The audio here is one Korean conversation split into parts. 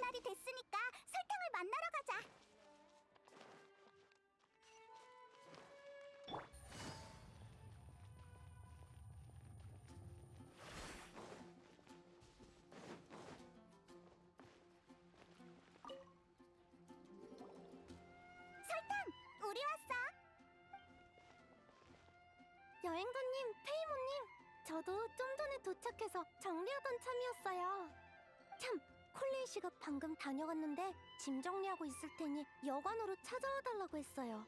날이 됐으니까 설탕을 만나러 가자. 설탕, 우리 왔어. 여행자님, 페이모님, 저도 좀 전에 도착해서 정리하던 참이었어요. 참, 콜레이 씨가 방금 다녀갔는데 짐 정리하고 있을 테니 여관으로 찾아와 달라고 했어요.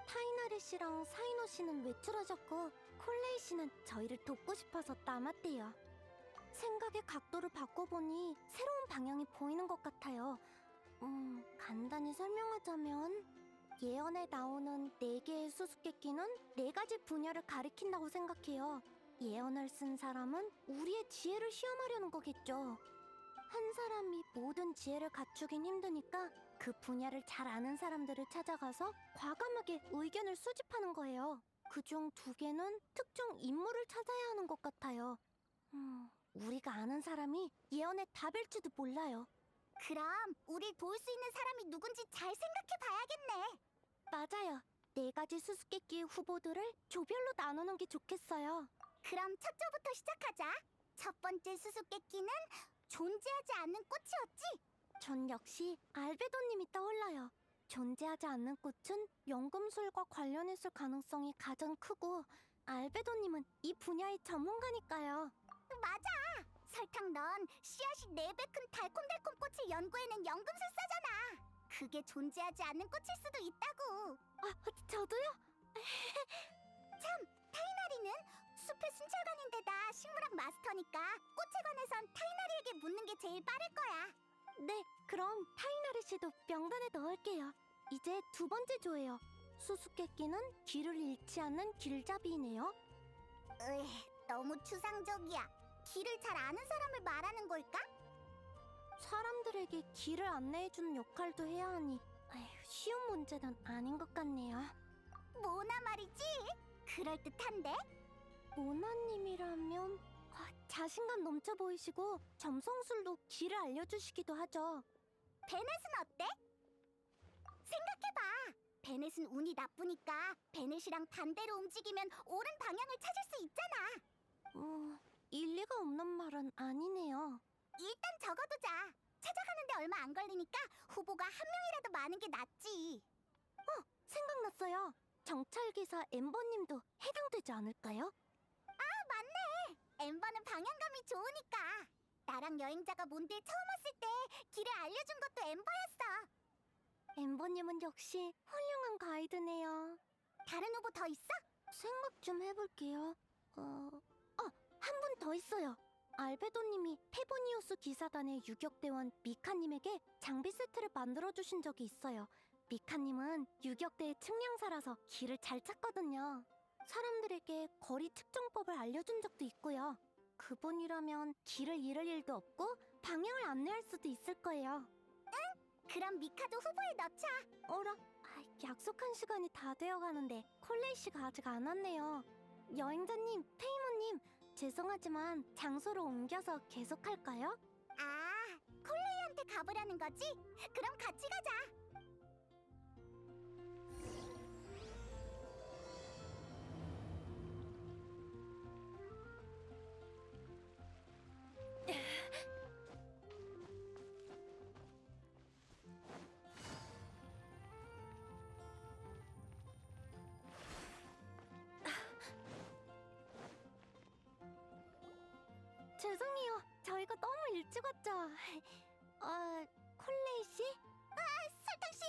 타이나리 씨랑 사이노 씨는 외출하셨고 콜레이 씨는 저희를 돕고 싶어서 남았대요. 생각의 각도를 바꿔보니 새로운 방향이 보이는 것 같아요. 간단히 설명하자면 예언에 나오는 4개의 수수께끼는 4가지 분야를 가리킨다고 생각해요. 예언을 쓴 사람은 우리의 지혜를 시험하려는 거겠죠. 한 사람이 모든 지혜를 갖추긴 힘드니까 그 분야를 잘 아는 사람들을 찾아가서 과감하게 의견을 수집하는 거예요. 그중 2개는 특정 인물을 찾아야 하는 것 같아요. 우리가 아는 사람이 예언의 답일지도 몰라요. 그럼 우릴 도울 수 있는 사람이 누군지 잘 생각해 봐야겠네. 맞아요. 4가지 수수께끼의 후보들을 조별로 나누는 게 좋겠어요. 그럼 첫 조부터 시작하자. 첫 번째 수수께끼는 존재하지 않는 꽃이었지? 전 역시 알베도님이 떠올라요. 존재하지 않는 꽃은 연금술과 관련했을 가능성이 가장 크고 알베도님은 이 분야의 전문가니까요. 맞아! 설탕 넌 씨앗이 4배 큰 달콤달콤 꽃을 연구해낸 연금술사잖아. 그게 존재하지 않는 꽃일 수도 있다고. 저도요? 참, 타이나리는 숲의 순찰관인데다 식물학 마스터니까 꽃에 관해선 타이나리에게 묻는 게 제일 빠를 거야. 네, 그럼 타이나리 씨도 명단에 넣을게요. 이제 2번째 조예요. 수수께끼는 길을 잃지 않는 길잡이이네요. 너무 추상적이야. 길을 잘 아는 사람을 말하는 걸까? 사람들에게 길을 안내해주는 역할도 해야 하니 쉬운 문제는 아닌 것 같네요. 모나 말이지? 그럴듯한데? 모나님이라면 자신감 넘쳐 보이시고 점성술로 길을 알려주시기도 하죠. 베넷은 어때? 생각해봐. 베넷은 운이 나쁘니까 베넷이랑 반대로 움직이면 옳은 방향을 찾을 수 있잖아. 일리가 없는 말은 아니네요. 일단 적어두자. 찾아가는데 얼마 안 걸리니까 후보가 한 명이라도 많은 게 낫지. 생각났어요. 정찰기사 엠버님도 해당되지 않을까요? 맞네. 엠버는 방향감이 좋으니까. 나랑 여행자가 몬드에 처음 왔을 때 길을 알려준 것도 엠버였어. 엠버님은 역시 훌륭한 가이드네요. 다른 후보 더 있어? 생각 좀 해볼게요. 한 분 더 있어요. 알베도님이 페보니우스 기사단의 유격대원 미카님에게 장비 세트를 만들어주신 적이 있어요. 미카님은 유격대의 측량사라서 길을 잘 찾거든요. 사람들에게 거리 측정법을 알려준 적도 있고요. 그분이라면 길을 잃을 일도 없고 방향을 안내할 수도 있을 거예요. 그럼 미카도 후보에 넣자. 어라? 약속한 시간이 다 되어가는데 콜레이 씨가 아직 안 왔네요. 여행자님, 페이모님, 죄송하지만 장소를 옮겨서 계속할까요? 콜레이한테 가보라는 거지? 그럼 같이 가자. 죄송해요. 저희가 너무 일찍 왔죠. 콜레이 씨? 설탕 씨,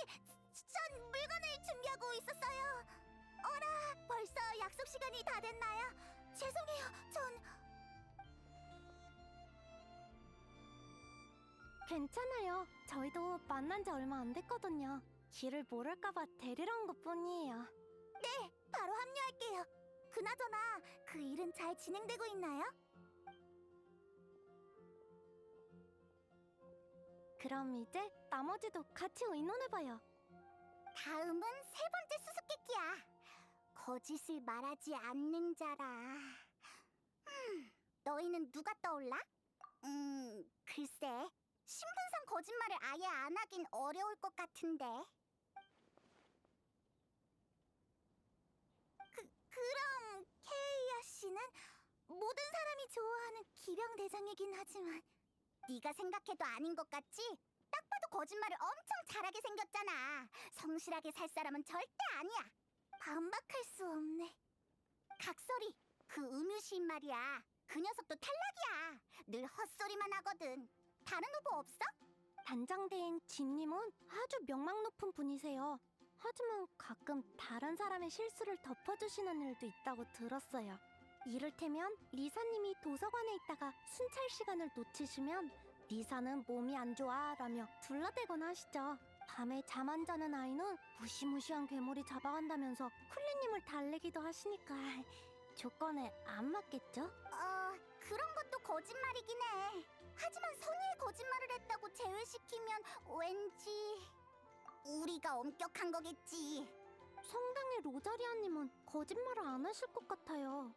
전 물건을 준비하고 있었어요. 어라, 벌써 약속 시간이 다 됐나요? 죄송해요, 전... 괜찮아요. 저희도 만난 지 얼마 안 됐거든요. 길을 모를까봐 데리러 온 것뿐이에요. 네, 바로 합류할게요. 그나저나 그 일은 잘 진행되고 있나요? 그럼 이제 나머지도 같이 의논해봐요. 다음은 3번째 수수께끼야. 거짓을 말하지 않는 자라. 너희는 누가 떠올라? 글쎄, 신분상 거짓말을 아예 안 하긴 어려울 것 같은데. 그럼 케이아 씨는 모든 사람이 좋아하는 기병대장이긴 하지만 네가 생각해도 아닌 것 같지? 딱 봐도 거짓말을 엄청 잘하게 생겼잖아. 성실하게 살 사람은 절대 아니야. 반박할 수 없네. 각설이, 그 음유시인 말이야. 그 녀석도 탈락이야. 늘 헛소리만 하거든. 다른 후보 없어? 단장대행 진님은 아주 명망 높은 분이세요. 하지만 가끔 다른 사람의 실수를 덮어주시는 일도 있다고 들었어요. 이를테면 리사님이 도서관에 있다가 순찰 시간을 놓치시면 리사는 몸이 안 좋아 라며 둘러대거나 하시죠. 밤에 잠 안 자는 아이는 무시무시한 괴물이 잡아간다면서 쿨리님을 달래기도 하시니까 조건에 안 맞겠죠? 그런 것도 거짓말이긴 해. 하지만 선의의 거짓말을 했다고 제외시키면 왠지 우리가 엄격한 거겠지. 성당의 로자리아님은 거짓말을 안 하실 것 같아요.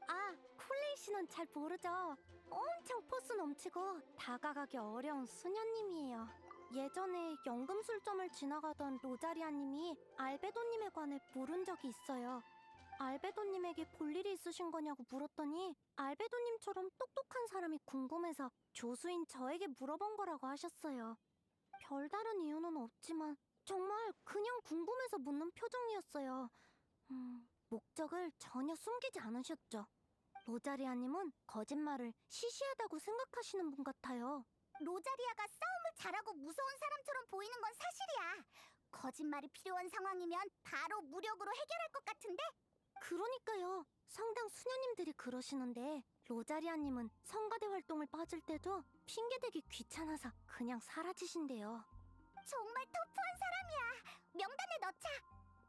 아, 쿨레이 씨는 잘 모르죠. 엄청 포스 넘치고 다가가기 어려운 수녀님이에요. 예전에 연금술점을 지나가던 로자리아님이 알베도님에 관해 물은 적이 있어요. 알베도님에게 볼 일이 있으신 거냐고 물었더니 알베도님처럼 똑똑한 사람이 궁금해서 조수인 저에게 물어본 거라고 하셨어요. 별다른 이유는 없지만 정말 그냥 궁금해서 묻는 표정이었어요. 목적을 전혀 숨기지 않으셨죠. 로자리아님은 거짓말을 시시하다고 생각하시는 분 같아요. 로자리아가 싸움을 잘하고 무서운 사람처럼 보이는 건 사실이야. 거짓말이 필요한 상황이면 바로 무력으로 해결할 것 같은데? 그러니까요. 성당 수녀님들이 그러시는데 로자리아님은 성가대 활동을 빠질 때도 핑계대기 귀찮아서 그냥 사라지신대요. 정말 터프한 사람이야. 명단에 넣자.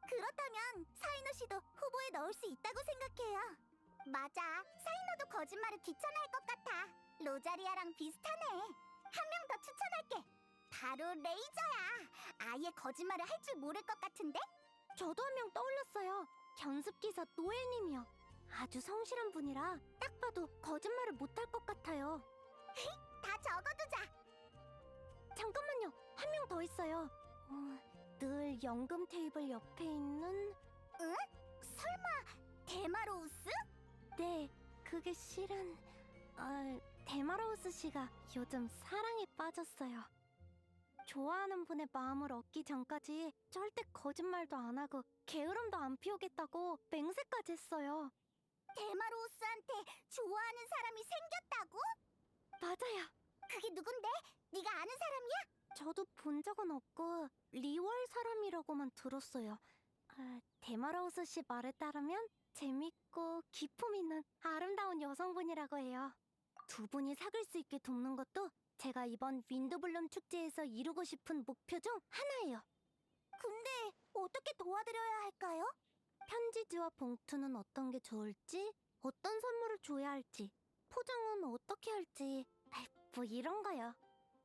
그렇다면 사이노 씨도 후보에 넣을 수 있다고 생각해요. 맞아. 사이노도 거짓말을 귀찮아할 것 같아. 로자리아랑 비슷하네. 한 명 더 추천할게. 바로 레이저야. 아예 거짓말을 할 줄 모를 것 같은데? 저도 한 명 떠올랐어요. 견습기사 노엘님이요. 아주 성실한 분이라 딱 봐도 거짓말을 못할 것 같아요. 다 적어두자. 잠깐만요. 한 명 더 있어요. 늘 연금 테이블 옆에 있는... 응? 설마 데마로우스? 네, 그게 실은... 데마로우스 씨가 요즘 사랑에 빠졌어요. 좋아하는 분의 마음을 얻기 전까지 절대 거짓말도 안 하고 게으름도 안 피우겠다고 맹세까지 했어요. 데마로우스한테 좋아하는 사람이 생겼다고? 맞아요. 그게 누군데? 네가 아는 사람이야? 저도 본 적은 없고 리월 사람이라고만 들었어요. 데마로우스 씨 말에 따르면 재밌고 기품 있는 아름다운 여성분이라고 해요. 두 분이 사귈 수 있게 돕는 것도 제가 이번 윈드블룸 축제에서 이루고 싶은 목표 중 하나예요. 근데 어떻게 도와드려야 할까요? 편지지와 봉투는 어떤 게 좋을지, 어떤 선물을 줘야 할지, 포장은 어떻게 할지, 뭐 이런 거요.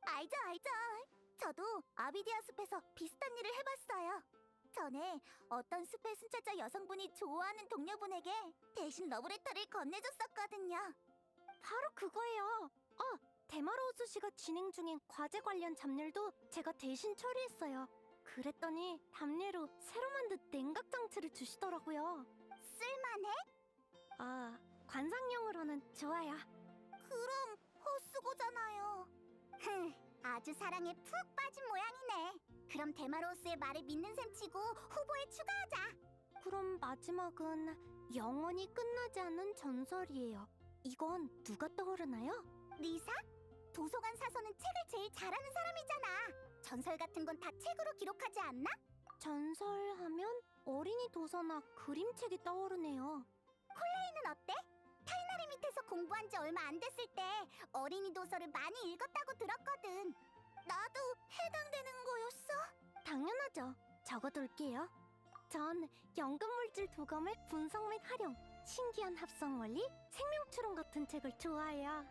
알죠, 알죠. 저도 아비디아 숲에서 비슷한 일을 해봤어요. 전에 어떤 숲의 순찰자 여성분이 좋아하는 동료분에게 대신 러브레터를 건네줬었거든요. 바로 그거예요. 데마로우스 씨가 진행 중인 과제 관련 잡일도 제가 대신 처리했어요. 그랬더니 답례로 새로 만든 냉각 장치를 주시더라고요. 쓸만해? 관상용으로는 좋아요. 그럼 헛수고잖아요. 아주 사랑에 푹 빠진 모양이네. 그럼 데마로우스의 말을 믿는 셈 치고 후보에 추가하자. 그럼 마지막은 영원히 끝나지 않는 전설이에요. 이건 누가 떠오르나요? 리사? 도서관 사서는 책을 제일 잘하는 사람이잖아. 전설 같은 건 다 책으로 기록하지 않나? 전설하면 어린이 도서나 그림책이 떠오르네요. 콜레이는 어때? 타이나리 밑에서 공부한 지 얼마 안 됐을 때 어린이 도서를 많이 읽었다고 들었거든. 나도 해당되는 거였어? 당연하죠. 적어둘게요. 전 연금물질 도검의 분석 및 활용, 신기한 합성 원리, 생명추론 같은 책을 좋아해요.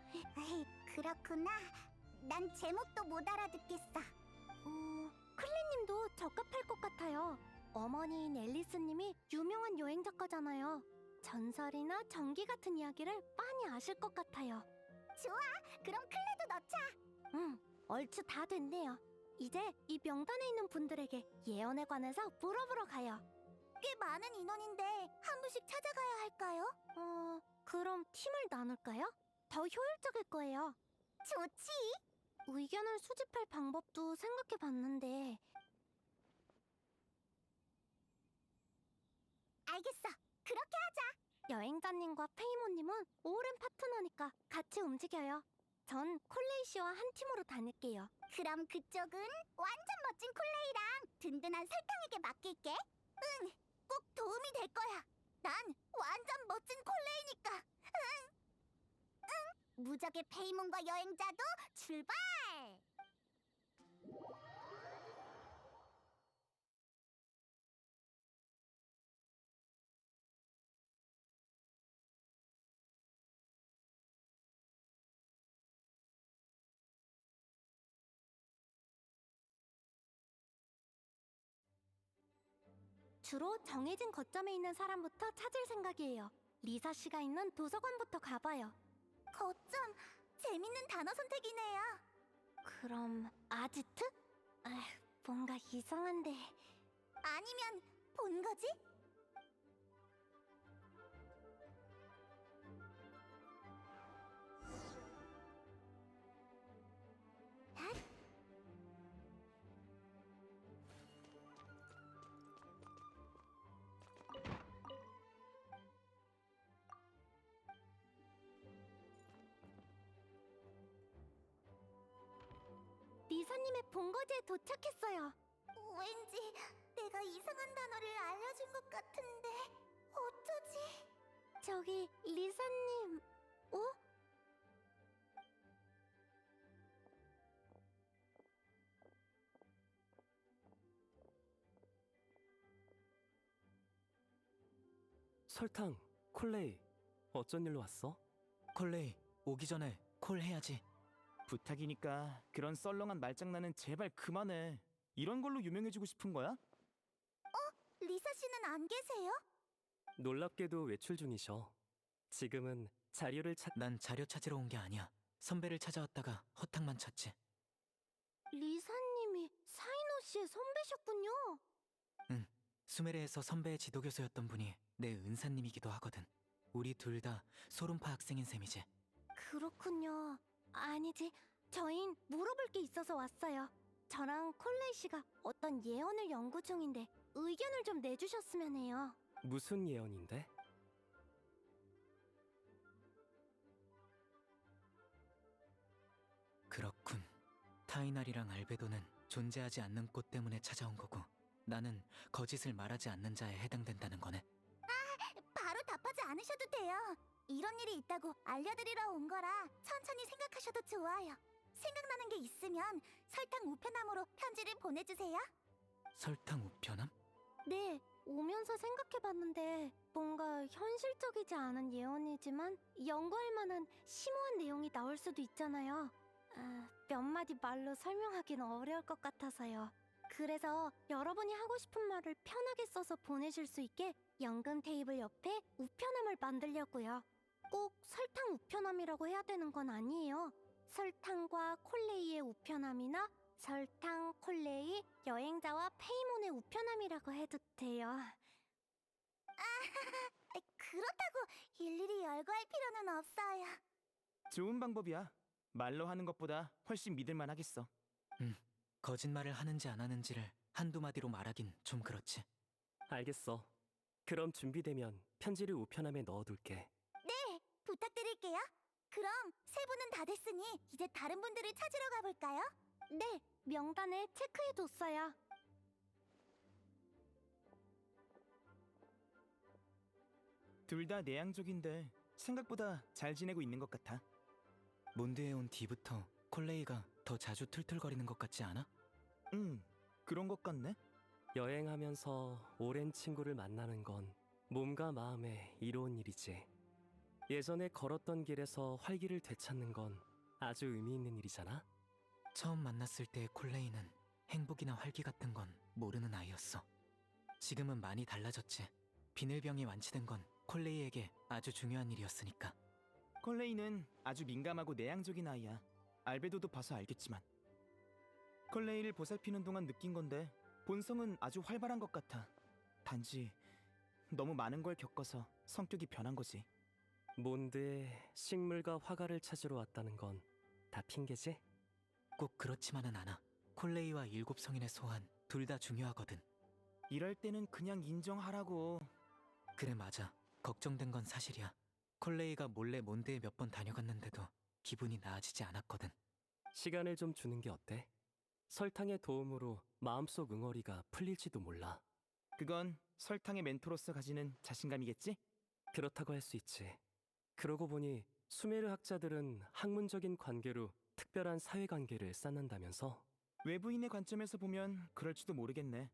그렇구나. 난 제목도 못 알아듣겠어. 클리님도 적합할 것 같아요. 어머니인 앨리스님이 유명한 여행 작가잖아요. 전설이나 전기 같은 이야기를 많이 아실 것 같아요. 좋아, 그럼 클레도 넣자. 얼추 다 됐네요. 이제 이 명단에 있는 분들에게 예언에 관해서 물어보러 가요. 꽤 많은 인원인데 한 분씩 찾아가야 할까요? 그럼 팀을 나눌까요? 더 효율적일 거예요. 좋지. 의견을 수집할 방법도 생각해 봤는데, 알겠어. 그렇게 하자. 여행자님과 페이모님은 오랜 파트너니까 같이 움직여요. 전 콜레이 씨와 한 팀으로 다닐게요. 그럼 그쪽은 완전 멋진 콜레이랑 든든한 설탕에게 맡길게. 응, 꼭 도움이 될 거야. 난 완전 멋진 콜레이니까. 무적의 페이몬과 여행자도 출발! 주로 정해진 거점에 있는 사람부터 찾을 생각이에요. 리사 씨가 있는 도서관부터 가봐요. 거점, 재밌는 단어 선택이네요. 그럼 아지트? 뭔가 이상한데. 아니면 본 거지? 리사님의 본거지에 도착했어요. 왠지 내가 이상한 단어를 알려준 것 같은데 어쩌지? 저기 리사님, 어? 설탕, 콜레이, 어쩐 일로 왔어? 콜레이, 오기 전에 콜 해야지. 부탁이니까 그런 썰렁한 말장난은 제발 그만해. 이런 걸로 유명해지고 싶은 거야? 리사 씨는 안 계세요? 놀랍게도 외출 중이셔. 지금은 자료를 난 자료 찾으러 온 게 아니야. 선배를 찾아왔다가 허탕만 쳤지. 리사님이 사이노 씨의 선배셨군요. 응, 수메르에서 선배의 지도교수였던 분이 내 은사님이기도 하거든. 우리 둘 다 소름파 학생인 셈이지. 그렇군요. 아니지, 저흰 물어볼 게 있어서 왔어요. 저랑 콜레이 씨가 어떤 예언을 연구 중인데 의견을 좀 내주셨으면 해요. 무슨 예언인데? 그렇군. 타이날이랑 알베도는 존재하지 않는 꽃 때문에 찾아온 거고, 나는 거짓을 말하지 않는 자에 해당된다는 거네. 바로 답하지 않으셔도 돼요. 이런 일이 있다고 알려드리러 온 거라 천천히 생각하셔도 좋아요. 생각나는 게 있으면 설탕 우편함으로 편지를 보내주세요. 설탕 우편함? 네, 오면서 생각해봤는데 뭔가 현실적이지 않은 예언이지만 연구할 만한 심오한 내용이 나올 수도 있잖아요. 몇 마디 말로 설명하기는 어려울 것 같아서요. 그래서 여러분이 하고 싶은 말을 편하게 써서 보내실 수 있게 연금 테이블 옆에 우편함을 만들려고요. 꼭 설탕 우편함이라고 해야 되는 건 아니에요. 설탕과 콜레이의 우편함이나 설탕, 콜레이, 여행자와 페이몬의 우편함이라고 해도 돼요. 그렇다고 일일이 열거할 필요는 없어요. 좋은 방법이야. 말로 하는 것보다 훨씬 믿을만 하겠어. 거짓말을 하는지 안 하는지를 한두 마디로 말하긴 좀 그렇지. 알겠어. 그럼 준비되면 편지를 우편함에 넣어둘게. 네, 부탁드릴게요. 그럼 세 분은 다 됐으니 이제 다른 분들을 찾으러 가볼까요? 네, 명단에 체크해뒀어요. 둘 다 내향적인데 생각보다 잘 지내고 있는 것 같아. 몬드에 온 뒤부터 콜레이가 더 자주 툴툴거리는 것 같지 않아? 그런 것 같네. 여행하면서 오랜 친구를 만나는 건 몸과 마음에 이로운 일이지. 예전에 걸었던 길에서 활기를 되찾는 건 아주 의미 있는 일이잖아. 처음 만났을 때의 콜레이는 행복이나 활기 같은 건 모르는 아이였어. 지금은 많이 달라졌지. 비늘병이 완치된 건 콜레이에게 아주 중요한 일이었으니까. 콜레이는 아주 민감하고 내향적인 아이야. 알베도도 봐서 알겠지만. 콜레이를 보살피는 동안 느낀 건데 본성은 아주 활발한 것 같아. 단지 너무 많은 걸 겪어서 성격이 변한 거지. 몬드에 식물과 화가를 찾으러 왔다는 건 다 핑계지? 꼭 그렇지만은 않아. 콜레이와 일곱 성인의 소환 둘 다 중요하거든. 이럴 때는 그냥 인정하라고. 그래 맞아. 걱정된 건 사실이야. 콜레이가 몰래 몬드에 몇 번 다녀갔는데도 기분이 나아지지 않았거든. 시간을 좀 주는 게 어때? 설탕의 도움으로 마음속 응어리가 풀릴지도 몰라. 그건 설탕의 멘토로서 가지는 자신감이겠지? 그렇다고 할 수 있지. 그러고 보니 수메르 학자들은 학문적인 관계로 특별한 사회관계를 쌓는다면서? 외부인의 관점에서 보면 그럴지도 모르겠네.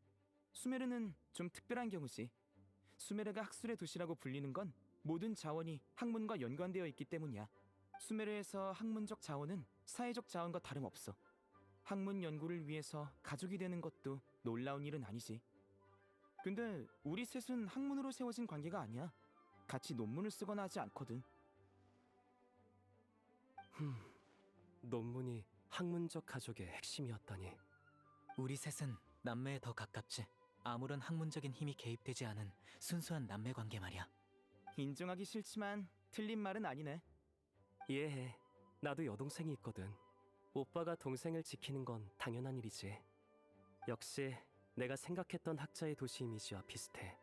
수메르는 좀 특별한 경우지. 수메르가 학술의 도시라고 불리는 건 모든 자원이 학문과 연관되어 있기 때문이야. 수메르에서 학문적 자원은 사회적 자원과 다름없어. 학문 연구를 위해서 가족이 되는 것도 놀라운 일은 아니지. 근데 우리 셋은 학문으로 세워진 관계가 아니야. 같이 논문을 쓰거나 하지 않거든. 논문이 학문적 가족의 핵심이었다니. 우리 셋은 남매에 더 가깝지. 아무런 학문적인 힘이 개입되지 않은 순수한 남매 관계 말이야. 인정하기 싫지만 틀린 말은 아니네. 이해해. 나도 여동생이 있거든. 오빠가 동생을 지키는 건 당연한 일이지. 역시 내가 생각했던 학자의 도시 이미지와 비슷해.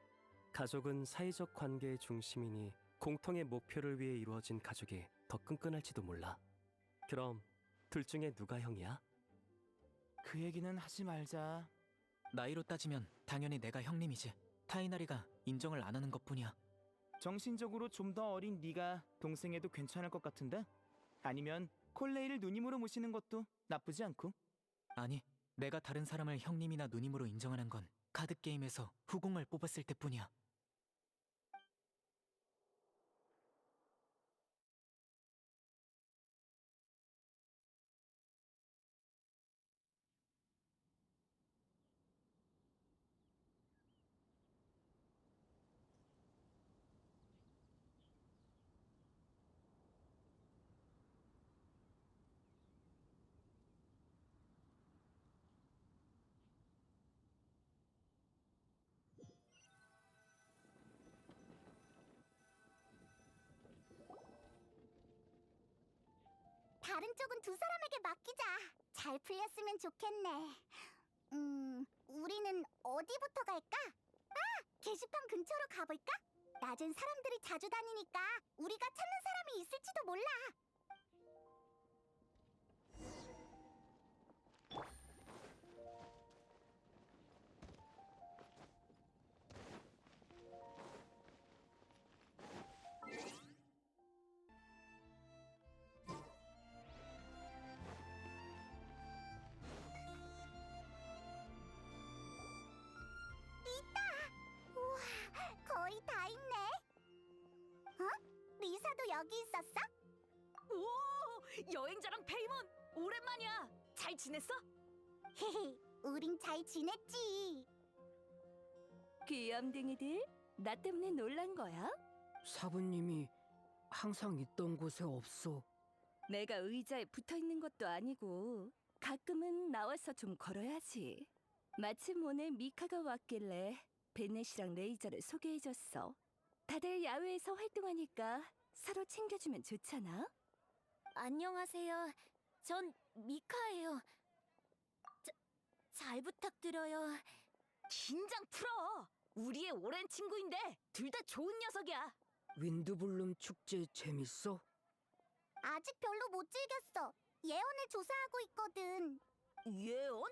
가족은 사회적 관계의 중심이니 공통의 목표를 위해 이루어진 가족이 더 끈끈할지도 몰라. 그럼 둘 중에 누가 형이야? 그 얘기는 하지 말자. 나이로 따지면 당연히 내가 형님이지. 타이나리가 인정을 안 하는 것뿐이야. 정신적으로 좀 더 어린 네가 동생해도 괜찮을 것 같은데? 아니면 콜레이를 누님으로 모시는 것도 나쁘지 않고. 아니, 내가 다른 사람을 형님이나 누님으로 인정하는 건 카드게임에서 후궁을 뽑았을 때뿐이야. 다른 쪽은 두 사람에게 맡기자. 잘 풀렸으면 좋겠네. 우리는 어디부터 갈까? 아, 게시판 근처로 가볼까? 낮은 사람들이 자주 다니니까 우리가 찾는 사람이 있을지도 몰라. 우와, 거의 다 있네. 어? 리사도 여기 있었어? 오, 여행자랑 페이몬 오랜만이야. 잘 지냈어? 헤헤, 우린 잘 지냈지. 귀염둥이들, 나 때문에 놀란 거야? 사부님이 항상 있던 곳에 없어. 내가 의자에 붙어 있는 것도 아니고 가끔은 나와서 좀 걸어야지. 마침 오늘 미카가 왔길래 베넷이랑 레이저를 소개해줬어. 다들 야외에서 활동하니까 서로 챙겨주면 좋잖아. 안녕하세요. 전 미카예요. 잘 부탁드려요. 긴장 풀어. 우리의 오랜 친구인데 둘 다 좋은 녀석이야. 윈드블룸 축제 재밌어? 아직 별로 못 즐겼어. 예언을 조사하고 있거든. 예언?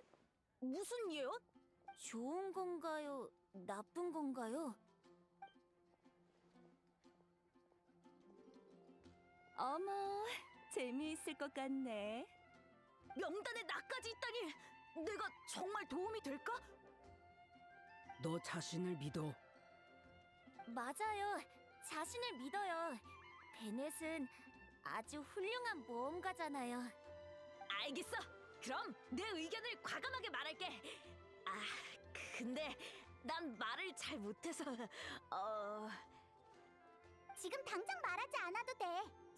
무슨 예언? 좋은 건가요? 나쁜 건가요? 어머, 재미있을 것 같네. 명단에 나까지 있다니 내가 정말 도움이 될까? 너 자신을 믿어. 맞아요. 자신을 믿어요. 베넷은 아주 훌륭한 모험가잖아요. 알겠어. 그럼 내 의견을 과감하게 말할게. 아, 근데 난 말을 잘 못해서 지금 당장 말하지 않아도 돼.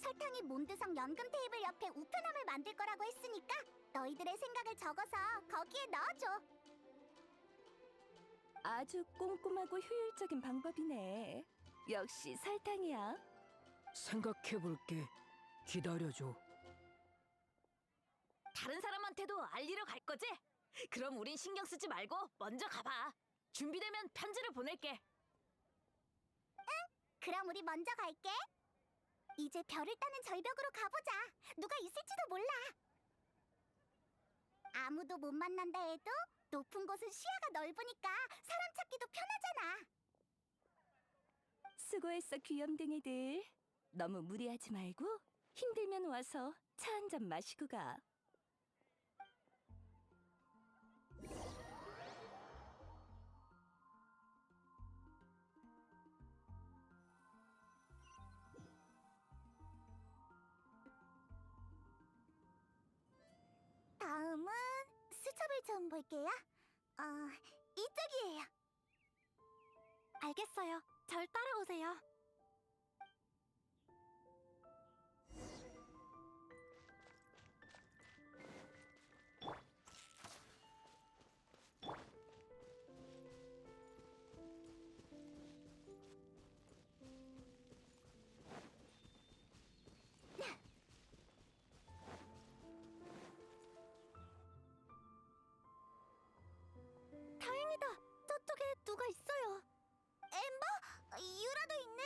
설탕이 몬드성 연금 테이블 옆에 우편함을 만들 거라고 했으니까 너희들의 생각을 적어서 거기에 넣어줘. 아주 꼼꼼하고 효율적인 방법이네. 역시 설탕이야. 생각해볼게. 기다려줘. 다른 사람한테도 알리러 갈 거지? 그럼 우린 신경 쓰지 말고 먼저 가봐. 준비되면 편지를 보낼게. 그럼 우리 먼저 갈게. 이제 별을 따는 절벽으로 가보자. 누가 있을지도 몰라. 아무도 못 만난다 해도 높은 곳은 시야가 넓으니까 사람 찾기도 편하잖아. 수고했어, 귀염둥이들. 너무 무리하지 말고 힘들면 와서 차 한 잔 마시고 가. 다음은 수첩을 좀 볼게요. 이쪽이에요. 알겠어요. 절 따라오세요. 다행이다. 저쪽에 누가 있어요. 엠버? 유라도 있네.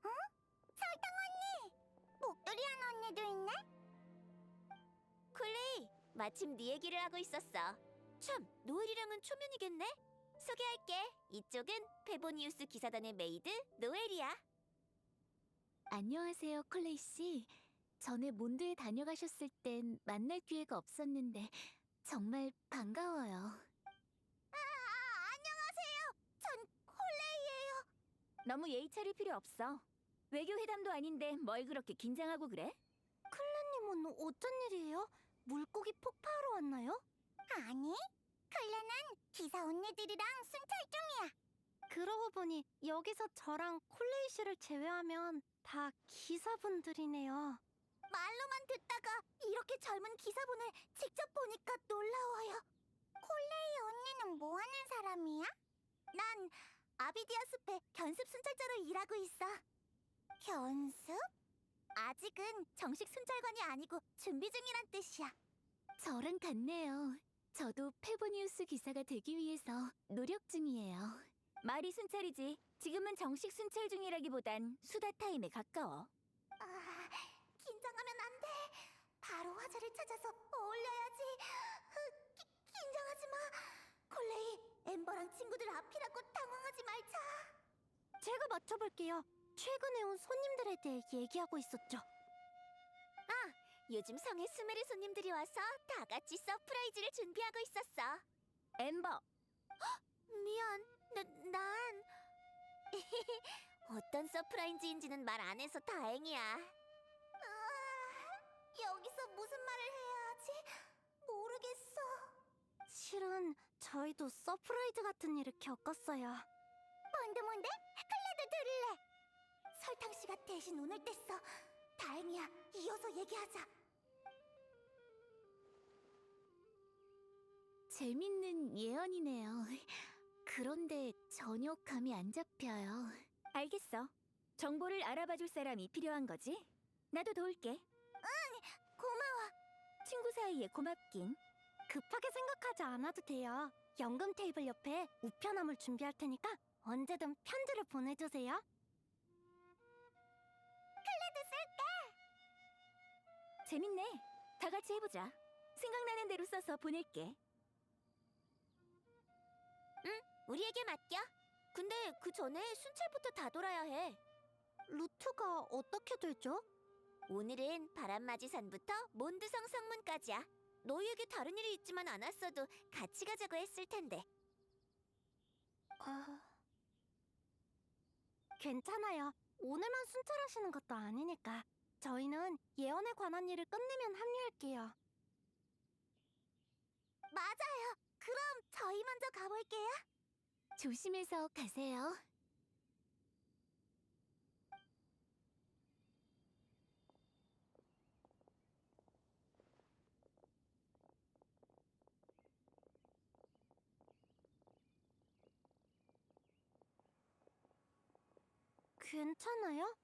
어? 설탕 언니! 목도리한 언니도 있네? 콜레이, 마침 네 얘기를 하고 있었어. 참, 노엘이랑은 초면이겠네? 소개할게. 이쪽은 페보니우스 기사단의 메이드 노엘이야. 안녕하세요, 콜레이 씨. 전에 몬드에 다녀가셨을 땐 만날 기회가 없었는데 정말 반가워요. 안녕하세요. 전 콜레이예요. 너무 예의 차릴 필요 없어. 외교 회담도 아닌데 뭘 그렇게 긴장하고 그래? 클레님은 어쩐 일이에요? 물고기 폭파하러 왔나요? 아니, 클레는 기사 언니들이랑 순찰 중이야. 그러고 보니 여기서 저랑 콜레이 씨를 제외하면 다 기사분들이네요. 말로만 듣다가 이렇게 젊은 기사분을 직접 보니까 놀라워요. 콜레이 언니는 뭐 하는 사람이야? 난 아비디아 숲에 견습 순찰자로 일하고 있어. 견습? 아직은 정식 순찰관이 아니고 준비 중이란 뜻이야. 저랑 같네요. 저도 페보니우스 기사가 되기 위해서 노력 중이에요. 말이 순찰이지. 지금은 정식 순찰 중이라기보단 수다 타임에 가까워. 긴장하면 안 돼. 바로 화제를 찾아서 어울려야지. 긴장하지 마. 콜레이, 엠버랑 친구들 앞이라고 당황하지 말자. 제가 맞춰볼게요. 최근에 온 손님들에 대해 얘기하고 있었죠. 요즘 성에 수메르 손님들이 와서 다 같이 서프라이즈를 준비하고 있었어. 엠버. 미안. 난 어떤 서프라이즈인지는 말 안 해서 다행이야. 여기서 무슨 말을 해야 하지? 모르겠어. 실은 저희도 서프라이즈 같은 일을 겪었어요. 뭔데? 클레도 들을래. 설탕 씨가 대신 운을 뗐어. 다행이야. 이어서 얘기하자. 재밌는 예언이네요. 그런데 전혀 감이 안 잡혀요. 알겠어. 정보를 알아봐줄 사람이 필요한 거지? 나도 도울게. 고마워. 친구 사이에 고맙긴. 급하게 생각하지 않아도 돼요. 연금 테이블 옆에 우편함을 준비할 테니까 언제든 편지를 보내주세요. 재밌네. 다 같이 해보자. 생각나는 대로 써서 보낼게. 응, 우리에게 맡겨. 근데 그 전에 순찰부터 다 돌아야 해. 루트가 어떻게 되죠? 오늘은 바람맞이산부터 몬드성 성문까지야. 너희에게 다른 일이 있지만 않았어도 같이 가자고 했을 텐데. 괜찮아요. 오늘만 순찰하시는 것도 아니니까. 저희는 예언에 관한 일을 끝내면 합류할게요. 맞아요. 그럼 저희 먼저 가볼게요. 조심해서 가세요. 괜찮아요?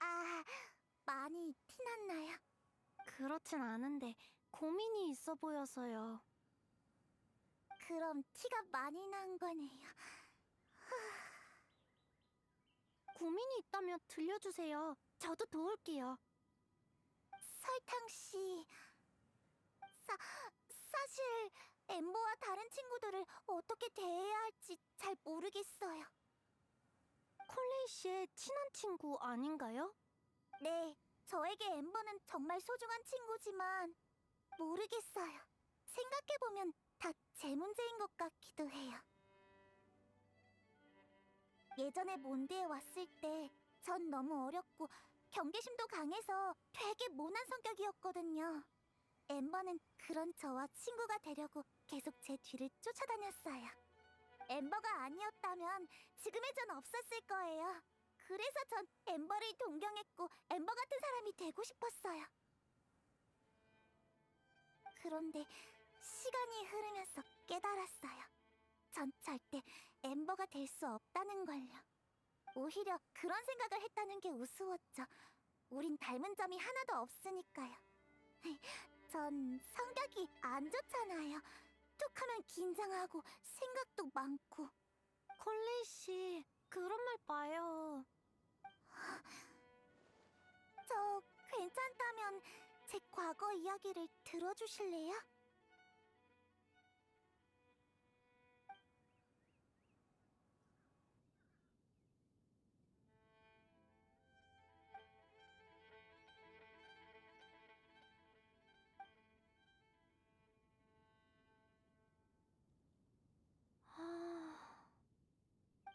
아, 많이 티났나요? 그렇진 않은데 고민이 있어 보여서요. 그럼 티가 많이 난 거네요. 고민이 있다면 들려주세요. 저도 도울게요. 설탕 씨, 사실 엠버와 다른 친구들을 어떻게 대해야 할지 잘 모르겠어요. 콜레이 씨의 친한 친구 아닌가요? 네, 저에게 엠버는 정말 소중한 친구지만 모르겠어요. 생각해보면 다 제 문제인 것 같기도 해요. 예전에 몬드에 왔을 때 전 너무 어렸고 경계심도 강해서 되게 모난 성격이었거든요. 엠버는 그런 저와 친구가 되려고 계속 제 뒤를 쫓아다녔어요. 엠버가 아니었다면 지금의 전 없었을 거예요. 그래서 전 엠버를 동경했고 엠버 같은 사람이 되고 싶었어요. 그런데 시간이 흐르면서 깨달았어요. 전 절대 엠버가 될 수 없다는 걸요. 오히려 그런 생각을 했다는 게 우스웠죠. 우린 닮은 점이 하나도 없으니까요. 전 성격이 안 좋잖아요. 툭하면 긴장하고 생각도 많고. 콜레이 씨, 그런 말 마요. 저 괜찮다면 제 과거 이야기를 들어주실래요?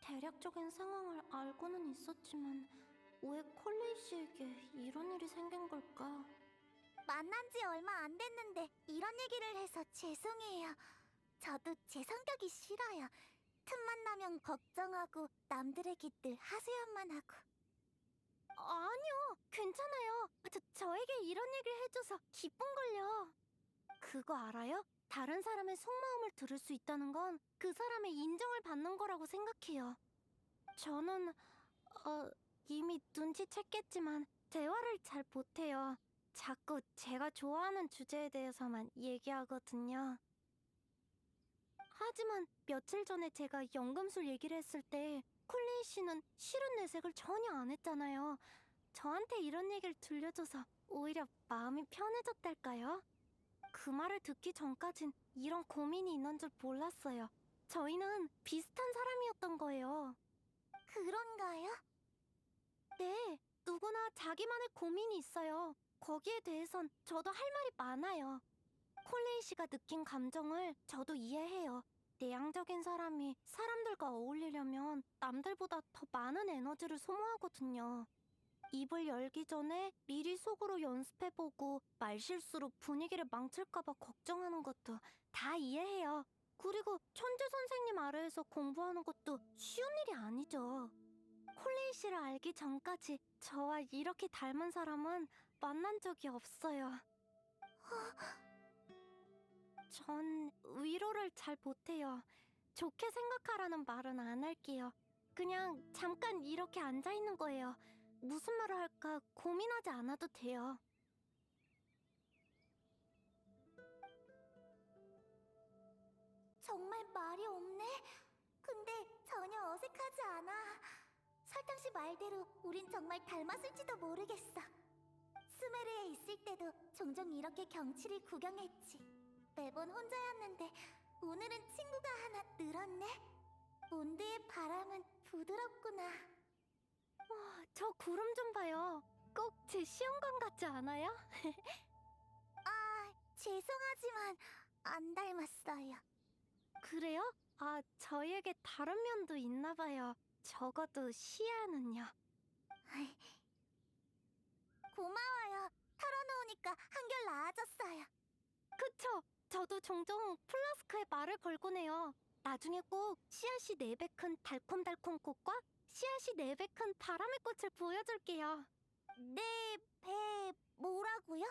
대략적인 상황을 알고는 있었지만 왜 콜레이 씨에게 이런 일이 생긴 걸까? 만난 지 얼마 안 됐는데 이런 얘기를 해서 죄송해요. 저도 제 성격이 싫어요. 틈만 나면 걱정하고 남들에게 늘 하소연만 하고. 아니요, 괜찮아요. 저에게 이런 얘기를 해줘서 기쁜걸요. 그거 알아요? 다른 사람의 속마음을 들을 수 있다는 건 그 사람의 인정을 받는 거라고 생각해요. 저는 이미 눈치챘겠지만 대화를 잘 못해요. 자꾸 제가 좋아하는 주제에 대해서만 얘기하거든요. 하지만 며칠 전에 제가 연금술 얘기를 했을 때 콜레이 씨는 싫은 내색을 전혀 안 했잖아요. 저한테 이런 얘기를 들려줘서 오히려 마음이 편해졌달까요? 그 말을 듣기 전까진 이런 고민이 있는 줄 몰랐어요. 저희는 비슷한 사람이었던 거예요. 그런가요? 네, 누구나 자기만의 고민이 있어요. 거기에 대해선 저도 할 말이 많아요. 콜레이 씨가 느낀 감정을 저도 이해해요. 내향적인 사람이 사람들과 어울리려면 남들보다 더 많은 에너지를 소모하거든요. 입을 열기 전에 미리 속으로 연습해보고 말실수로 분위기를 망칠까봐 걱정하는 것도 다 이해해요. 그리고 천재 선생님 아래에서 공부하는 것도 쉬운 일이 아니죠. 콜레이 씨를 알기 전까지 저와 이렇게 닮은 사람은 만난 적이 없어요. 전 위로를 잘 못해요. 좋게 생각하라는 말은 안 할게요. 그냥 잠깐 이렇게 앉아있는 거예요. 무슨 말을 할까 고민하지 않아도 돼요. 정말 말이 없네? 근데 전혀 어색하지 않아. 설탕 씨 말대로 우린 정말 닮았을지도 모르겠어. 스메르에 있을 때도 종종 이렇게 경치를 구경했지. 매번 혼자였는데 오늘은 친구가 하나 늘었네. 몬드의 바람은 부드럽구나. 저 구름 좀 봐요. 꼭 제 시험관 같지 않아요? 아, 죄송하지만 안 닮았어요. 그래요? 저희에게 다른 면도 있나 봐요. 적어도 시야는요. 고마워요. 털어놓으니까 한결 나아졌어요. 그쵸? 저도 종종 플라스크에 말을 걸곤 해요. 나중에 꼭 씨앗이 4배 큰 달콤달콤 꽃과 씨앗이 4배 큰 바람의 꽃을 보여줄게요. 네, 배 뭐라고요?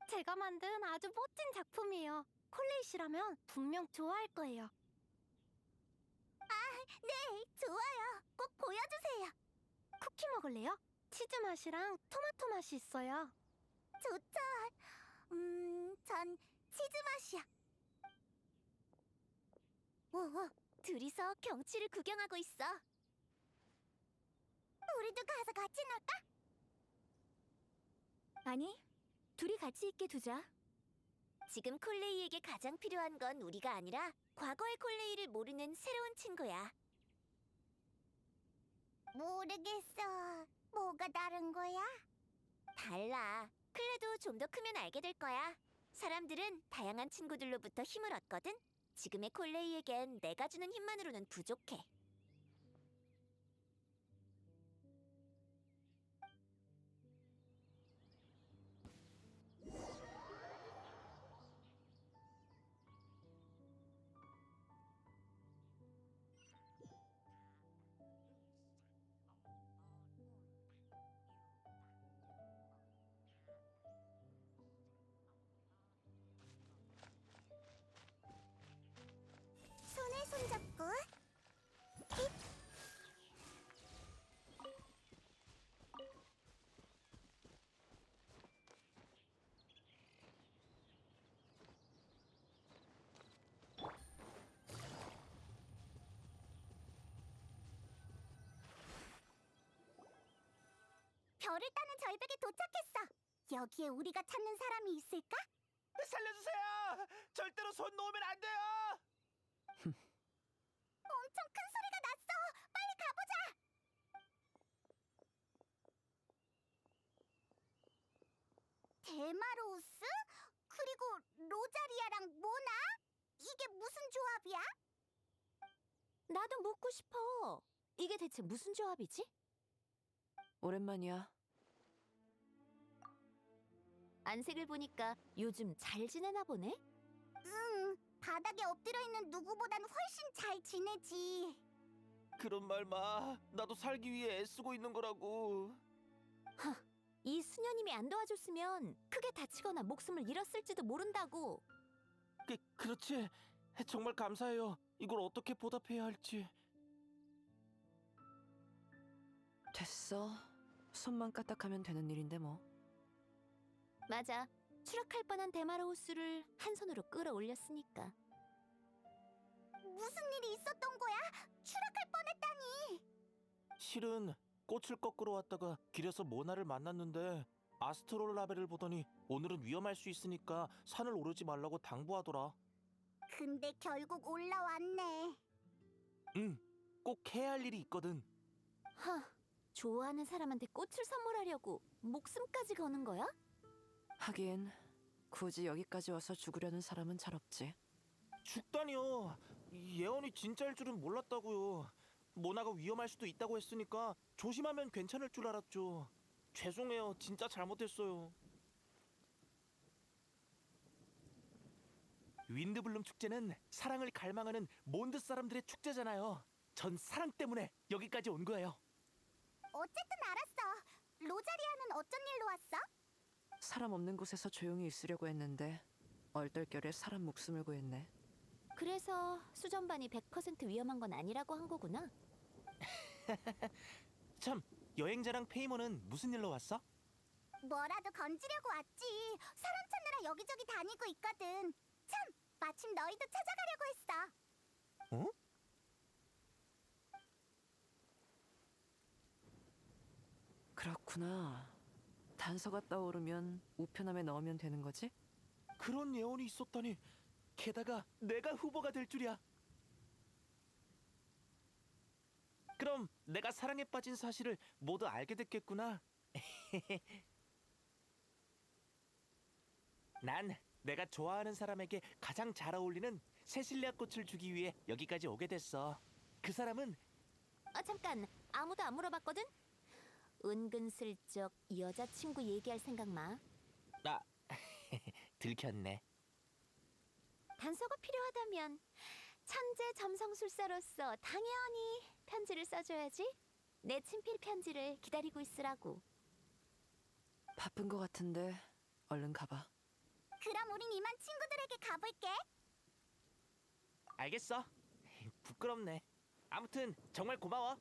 제가 만든 아주 멋진 작품이에요. 콜레이 씨라면 분명 좋아할 거예요. 네, 좋아요. 꼭 보여주세요. 쿠키 먹을래요? 치즈 맛이랑 토마토 맛이 있어요. 좋죠. 전 치즈 맛이야. 오, 둘이서 경치를 구경하고 있어. 우리도 가서 같이 놀까? 아니, 둘이 같이 있게 두자. 지금 콜레이에게 가장 필요한 건 우리가 아니라 과거의 콜레이를 모르는 새로운 친구야. 모르겠어. 뭐가 다른 거야? 달라. 클레도 좀 더 크면 알게 될 거야. 사람들은 다양한 친구들로부터 힘을 얻거든. 지금의 콜레이에겐 내가 주는 힘만으로는 부족해. 손에 손잡고. 별을 따는 절벽에 도착했어. 여기에 우리가 찾는 사람이 있을까? 살려주세요! 절대로 손 놓으면 안 돼요! 엄청 큰 소리가 났어. 빨리 가보자. 데마로우스? 그리고 로자리아랑 모나? 이게 무슨 조합이야? 나도 묻고 싶어. 이게 대체 무슨 조합이지? 오랜만이야. 안색을 보니까 요즘 잘 지내나 보네? 응, 바닥에 엎드려 있는 누구보다는 훨씬 잘 지내지. 그런 말 마. 나도 살기 위해 애쓰고 있는 거라고. 이 수녀님이 안 도와줬으면 크게 다치거나 목숨을 잃었을지도 모른다고. 그렇지. 정말 감사해요. 이걸 어떻게 보답해야 할지. 됐어. 손만 까딱하면 되는 일인데 뭐. 맞아. 추락할 뻔한 데마로우스를 한 손으로 끌어올렸으니까. 무슨 일이 있었던 거야? 추락할 뻔했다니. 실은 꽃을 꺾으러 왔다가 길에서 모나를 만났는데 아스트롤 라벨을 보더니 오늘은 위험할 수 있으니까 산을 오르지 말라고 당부하더라. 근데 결국 올라왔네. 응, 꼭 해야 할 일이 있거든. 좋아하는 사람한테 꽃을 선물하려고 목숨까지 거는 거야? 하긴 굳이 여기까지 와서 죽으려는 사람은 잘 없지. 죽다니요. 이 예언이 진짜일 줄은 몰랐다고요. 모나가 위험할 수도 있다고 했으니까 조심하면 괜찮을 줄 알았죠. 죄송해요. 진짜 잘못했어요. 윈드블룸 축제는 사랑을 갈망하는 몬드 사람들의 축제잖아요. 전 사랑 때문에 여기까지 온 거예요. 어쨌든 알았어. 로자리아는 어쩐 일로 왔어? 사람 없는 곳에서 조용히 있으려고 했는데 얼떨결에 사람 목숨을 구했네. 그래서 수전반이 100% 위험한 건 아니라고 한 거구나. 참, 여행자랑 페이몬은 무슨 일로 왔어? 뭐라도 건지려고 왔지. 사람 찾느라 여기저기 다니고 있거든. 참, 마침 너희도 찾아가려고 했어. 어? 그렇구나. 단서가 떠오르면 우편함에 넣으면 되는 거지? 그런 예언이 있었다니. 게다가 내가 후보가 될 줄이야. 그럼 내가 사랑에 빠진 사실을 모두 알게 됐겠구나. 난 내가 좋아하는 사람에게 가장 잘 어울리는 세실리아 꽃을 주기 위해 여기까지 오게 됐어. 그 사람은 잠깐. 아무도 안 물어봤거든? 은근슬쩍 여자친구 얘기할 생각 마. 들켰네. 단서가 필요하다면 천재 점성술사로서 당연히 편지를 써줘야지. 내 친필 편지를 기다리고 있으라고. 바쁜 거 같은데 얼른 가봐. 그럼 우린 이만 친구들에게 가볼게. 알겠어. 부끄럽네. 아무튼 정말 고마워.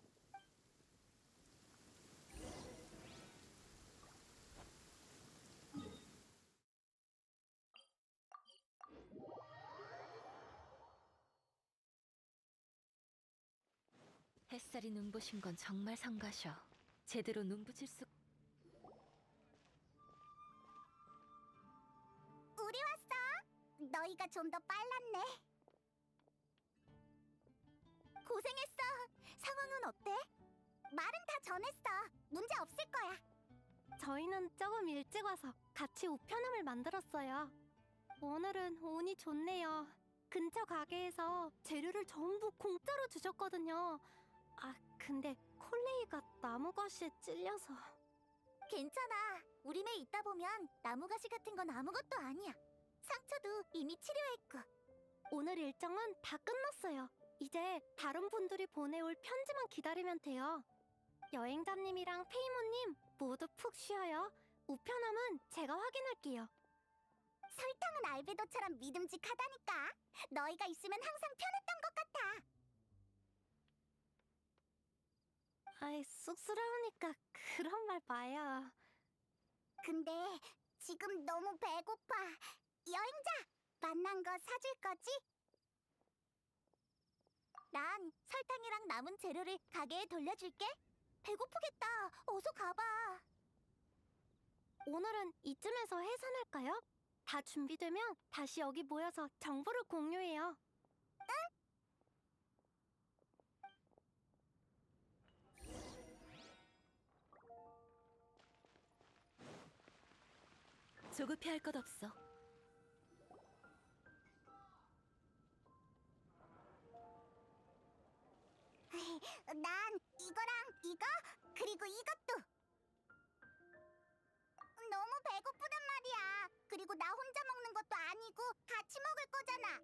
햇살이 눈부신 건 정말 성가셔. 제대로 눈부칠 수... 우리 왔어. 너희가 좀 더 빨랐네. 고생했어. 상황은 어때? 말은 다 전했어. 문제 없을 거야. 저희는 조금 일찍 와서 같이 우편함을 만들었어요. 오늘은 운이 좋네요. 근처 가게에서 재료를 전부 공짜로 주셨거든요. 아, 근데 콜레이가 나무가시에 찔려서... 괜찮아. 우리네 있다 보면 나무가시 같은 건 아무것도 아니야. 상처도 이미 치료했고. 오늘 일정은 다 끝났어요. 이제 다른 분들이 보내올 편지만 기다리면 돼요. 여행자님이랑 페이모님 모두 푹 쉬어요. 우편함은 제가 확인할게요. 설탕은 알베도처럼 믿음직하다니까. 너희가 있으면 항상 편했던 것 같아. 아이, 쑥스러우니까 그런 말 마요. 근데 지금 너무 배고파. 여행자, 만난 거 사줄 거지? 난 설탕이랑 남은 재료를 가게에 돌려줄게. 배고프겠다. 어서 가봐. 오늘은 이쯤에서 해산할까요? 다 준비되면 다시 여기 모여서 정보를 공유해요. 조급해할 것 없어. 난 이거랑 이거, 그리고 이것도. 너무 배고프단 말이야. 그리고 나 혼자 먹는 것도 아니고 같이 먹을 거잖아.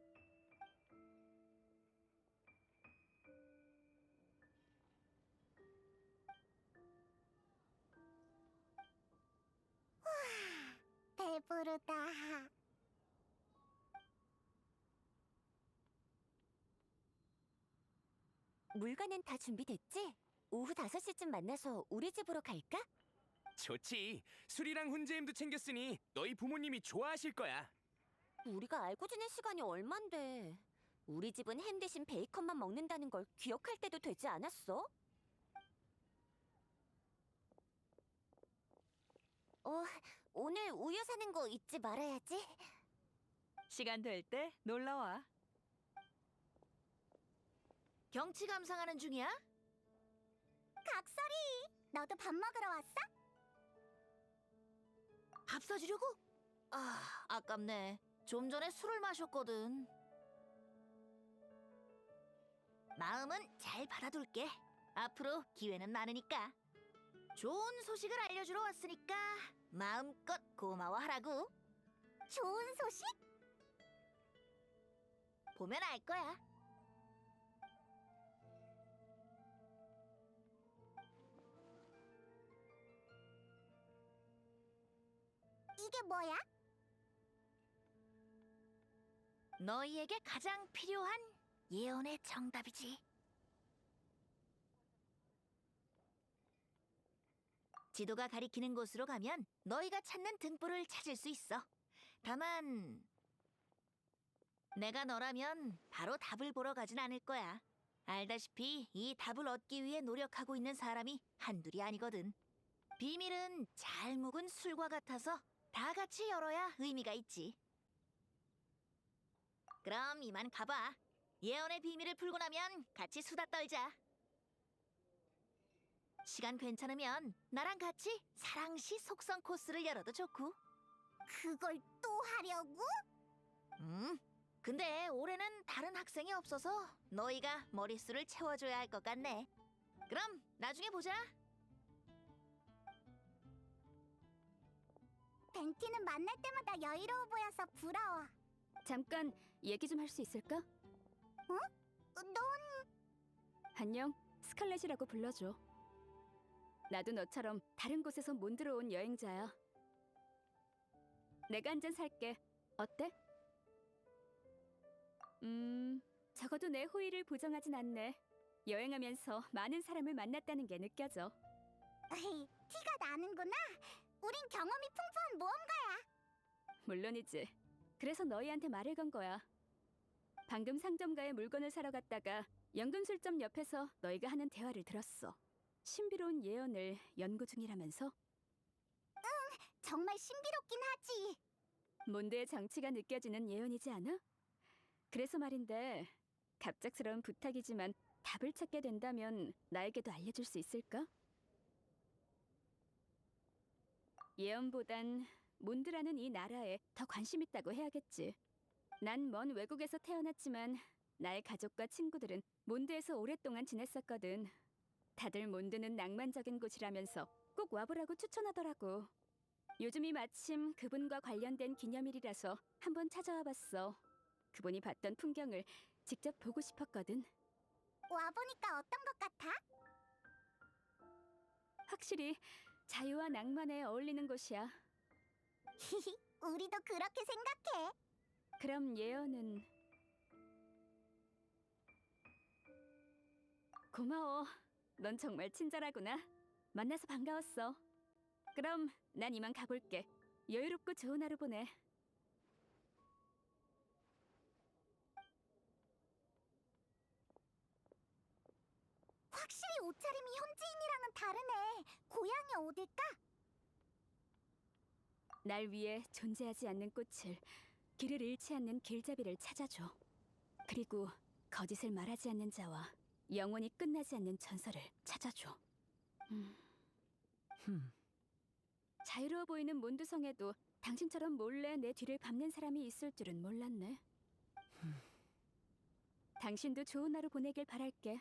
배부르다. 물건은 다 준비됐지? 오후 5시쯤 만나서 우리 집으로 갈까? 좋지. 술이랑 훈제임도 챙겼으니 너희 부모님이 좋아하실 거야. 우리가 알고 지낸 시간이 얼만데. 우리 집은 햄 대신 베이컨만 먹는다는 걸 기억할 때도 되지 않았어? 오늘 우유 사는 거 잊지 말아야지. 시간 될 때 놀러와. 경치 감상하는 중이야? 각설이, 너도 밥 먹으러 왔어? 밥 사주려고? 아, 아깝네. 좀 전에 술을 마셨거든. 마음은 잘 받아둘게. 앞으로 기회는 많으니까. 좋은 소식을 알려주러 왔으니까 마음껏 고마워하라고. 좋은 소식? 보면 알 거야. 이게 뭐야? 너희에게 가장 필요한 예언의 정답이지. 지도가 가리키는 곳으로 가면 너희가 찾는 등불을 찾을 수 있어. 다만 내가 너라면 바로 답을 보러 가진 않을 거야. 알다시피 이 답을 얻기 위해 노력하고 있는 사람이 한둘이 아니거든. 비밀은 잘 묵은 술과 같아서 다 같이 열어야 의미가 있지. 그럼 이만 가봐. 예언의 비밀을 풀고 나면 같이 수다 떨자. 시간 괜찮으면 나랑 같이 사랑시 속성 코스를 열어도 좋고. 그걸 또 하려고? 근데 올해는 다른 학생이 없어서 너희가 머릿수를 채워줘야 할 것 같네. 그럼 나중에 보자. 벤티는 만날 때마다 여유로워 보여서 부러워. 잠깐 얘기 좀 할 수 있을까? 넌 안녕, 스칼렛이라고 불러줘. 나도 너처럼 다른 곳에서 못 들어온 여행자야. 내가 한 잔 살게. 어때? 적어도 내 호의를 부정하진 않네. 여행하면서 많은 사람을 만났다는 게 느껴져. 티가 나는구나. 우린 경험이 풍부한 모험가야. 물론이지. 그래서 너희한테 말을 건 거야. 방금 상점가에 물건을 사러 갔다가 연금술점 옆에서 너희가 하는 대화를 들었어. 신비로운 예언을 연구 중이라면서? 정말 신비롭긴 하지. 몬드의 정치가 느껴지는 예언이지 않아? 그래서 말인데, 갑작스러운 부탁이지만 답을 찾게 된다면 나에게도 알려줄 수 있을까? 예언보단 몬드라는 이 나라에 더 관심 있다고 해야겠지. 난 먼 외국에서 태어났지만 나의 가족과 친구들은 몬드에서 오랫동안 지냈었거든. 다들 몬드는 낭만적인 곳이라면서 꼭 와보라고 추천하더라고. 요즘이 마침 그분과 관련된 기념일이라서 한번 찾아와 봤어. 그분이 봤던 풍경을 직접 보고 싶었거든. 와보니까 어떤 것 같아? 확실히 자유와 낭만에 어울리는 곳이야. 우리도 그렇게 생각해. 그럼 예언은... 고마워. 넌 정말 친절하구나. 만나서 반가웠어. 그럼 난 이만 가볼게. 여유롭고 좋은 하루 보내. 확실히 옷차림이 현지인이랑은 다르네. 고향이 어딜까? 날 위해 존재하지 않는 꽃을, 길을 잃지 않는 길잡이를 찾아줘. 그리고 거짓을 말하지 않는 자와 영원히 끝나지 않는 전설을 찾아줘. 자유로워 보이는 몬드성에도 당신처럼 몰래 내 뒤를 밟는 사람이 있을 줄은 몰랐네. 당신도 좋은 하루 보내길 바랄게.